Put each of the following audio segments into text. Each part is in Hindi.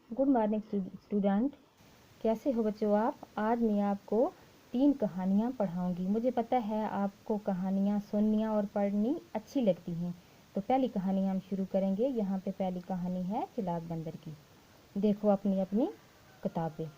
Good morning student. कैसे हो बच्चों आप? आज मैं आपको 3 कहानियाँ पढ़ाऊंगी। मुझे पता है आपको कहानियाँ सुननी और पढ़नी अच्छी लगती हैं। तो पहली कहानी हम शुरू करेंगे। यहाँ पे पहली कहानी है चालाक बंदर की। देखो अपनी अपनी किताबें।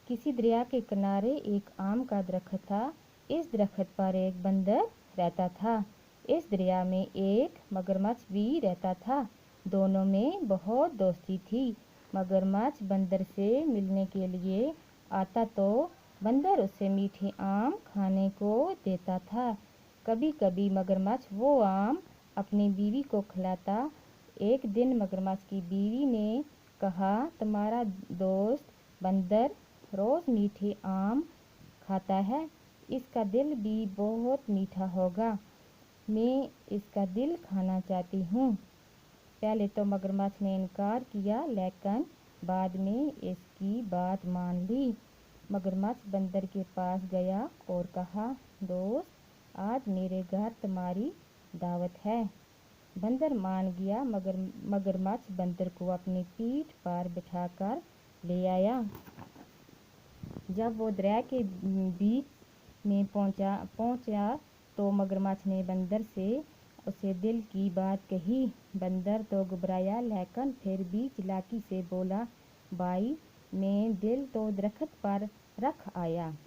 किसी दरिया के किनारे एक आम का दरख्त था। इस दरख्त पर एक बंदर रहता था। इस दरिया में एक मगरमच्छ भी रहता था। दोनों में बहुत दोस्ती थी। मगरमच्छ बंदर से मिलने के लिए आता तो बंदर उसे मीठे आम खाने को देता था। कभी कभी मगरमच्छ वो आम अपनी बीवी को खिलाता। एक दिन मगरमच्छ की बीवी ने कहा, तुम्हारा दोस्त बंदर रोज मीठे आम खाता है, इसका दिल भी बहुत मीठा होगा। मैं इसका दिल खाना चाहती हूँ। पहले तो मगरमच्छ ने इनकार किया, लेकिन बाद में इसकी बात मान ली। मगरमच्छ बंदर के पास गया और कहा, दोस्त, आज मेरे घर तुम्हारी दावत है। बंदर मान गया। मगरमच्छ बंदर को अपनी पीठ पर बिठाकर ले आया। जब वो दरिया के बीच में पहुंचा तो मगरमच्छ ने बंदर से उसे दिल की बात कही। बंदर तो घबराया, लेकिन फिर भी चालाकी से बोला, भाई, मैं दिल तो दरख्त पर रख आया।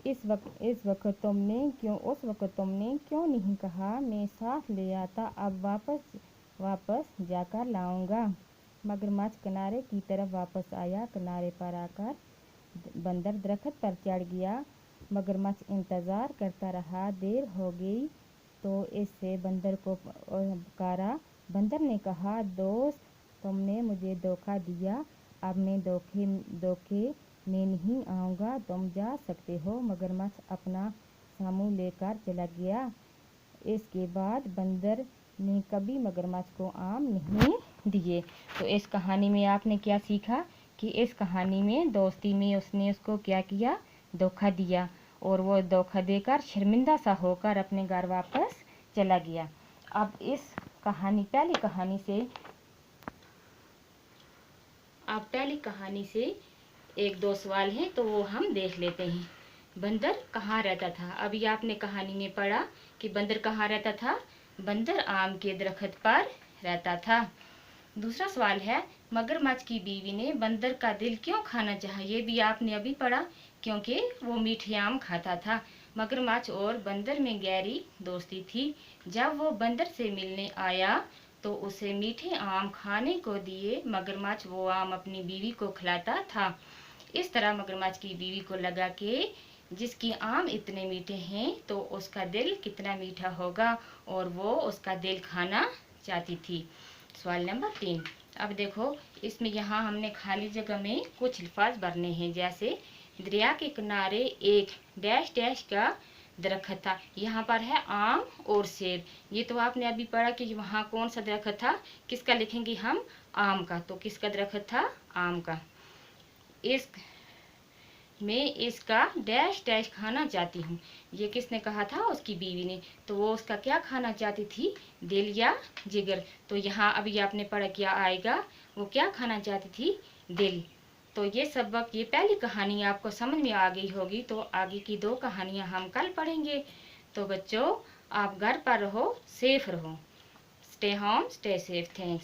उस वक्त तुमने क्यों नहीं कहा? मैं साथ ले आता, अब वापस जाकर लाऊंगा। मगरमच्छ किनारे की तरफ वापस आया। किनारे पर आकर बंदर दरख्त पर चढ़ गया। मगरमच्छ इंतज़ार करता रहा। देर हो गई तो इससे बंदर को पुकारा। बंदर ने कहा, दोस्त, तुमने मुझे धोखा दिया, अब मैं धोखे में नहीं आऊँगा, तुम जा सकते हो। मगरमच्छ अपना सामान लेकर चला गया। इसके बाद बंदर ने कभी मगरमच्छ को आम नहीं दिए। तो इस कहानी में आपने क्या सीखा कि इस कहानी में दोस्ती में उसने उसको क्या किया? धोखा दिया, और वो धोखा देकर शर्मिंदा सा होकर अपने घर वापस चला गया। अब इस पहली कहानी से एक दो सवाल हैं, तो वो हम देख लेते हैं। बंदर कहाँ रहता था? अभी आपने कहानी में पढ़ा कि बंदर कहाँ रहता था। बंदर आम के दरख्त पर रहता था। दूसरा सवाल है, मगरमच्छ की बीवी ने बंदर का दिल क्यों खाना चाहा? ये भी आपने अभी पढ़ा, क्योंकि वो मीठे आम खाता था। मगरमच्छ और बंदर में गहरी दोस्ती थी। जब वो बंदर से मिलने आया तो उसे मीठे आम खाने को दिए। मगरमच्छ वो आम अपनी बीवी को खिलाता था। इस तरह मगरमच्छ की बीवी को लगा कि जिसकी आम इतने मीठे हैं तो उसका दिल कितना मीठा होगा, और वो उसका दिल खाना चाहती थी। सवाल नंबर 3। अब देखो, इसमें यहाँ हमने खाली जगह में कुछ अल्फाज भरने हैं। जैसे दरिया के किनारे एक डैश डैश का दरख्त था। यहाँ पर है आम और सेब। ये तो आपने अभी पढ़ा कि वहाँ कौन सा दरख्त था। किसका लिखेंगे हम? आम का। तो किसका दरख्त था? आम का। मैं इसका डैश डैश खाना चाहती हूँ। ये किसने कहा था? उसकी बीवी ने। तो वो उसका क्या खाना चाहती थी? दिल या जिगर। तो यहाँ अभी आपने पढ़ा क्या आएगा? वो क्या खाना चाहती थी? दिल। तो ये सबक, ये पहली कहानी आपको समझ में आ गई होगी। तो आगे की 2 कहानियाँ हम कल पढ़ेंगे। तो बच्चों, आप घर पर रहो, सेफ रहो। Stay home, stay safe. Thanks.